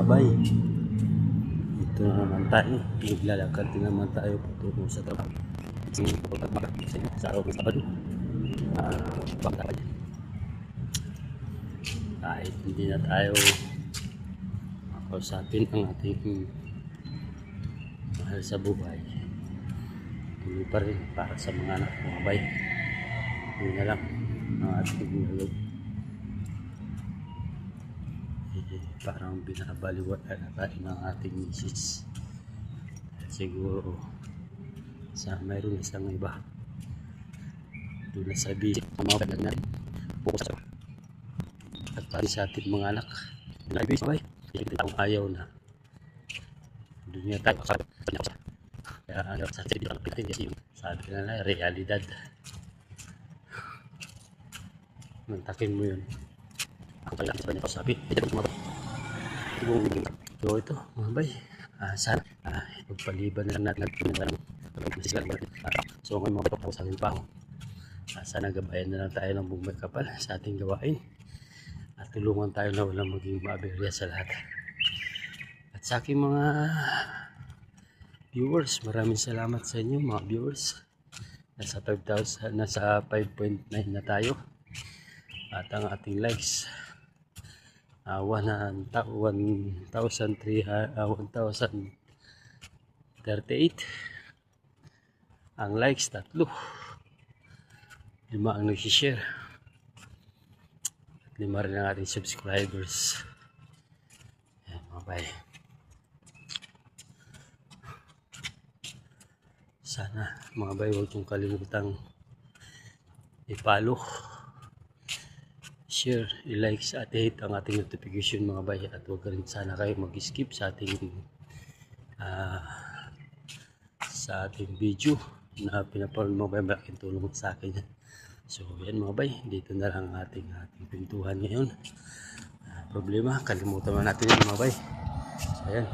bay, ito na naman tayo, maglalakad din naman tayo patungo sa trabaho. Sa araw ng Sabado, pagkakad kahit hindi na tayo makausapin ang ating mahal sa buhay, tuloy pa rin para sa mga anak, mga bay. Yun na lang ang ating nilog. Parang binabaliwala na tayo ng ating misis. Siguro mayroon isang iba doon na sa busy mga kailan na bukas at pati sa ating mga anak na ibig sabay kung ayaw na doon nga tayo kaya ano sa ating dito natin kasi sabi na realidad mantakin mo yun ako pala sa kanya sabi ito mga bay, sana pagpaliban na lang natin so ngayon mga kapag sa akin pa sana gabayan na lang tayo ng bumay kapal sa ating gawain at tulungan tayo na walang maging maaberya sa lahat. At sa aking mga viewers, maraming salamat sa inyo mga viewers. Nasa 5,000, nasa 5.9 na tayo at ang ating likes 1,038 ang likes 3, 5 ang nagsishare, 5 rin ang ating subscribers. Ayan mga bay, sana mga bay huwag yung kalimutang i-follow, share, i-like at i-hit ang ating notification mga bay, at huwag rin sana kayo mag-skip sa ating video na pinapanood mga bay. Malaking tulong sa akin yan. So yan mga bay, dito na lang ating pintuhan ngayon. Problema, kalimutan natin yung mga bay. So ayan.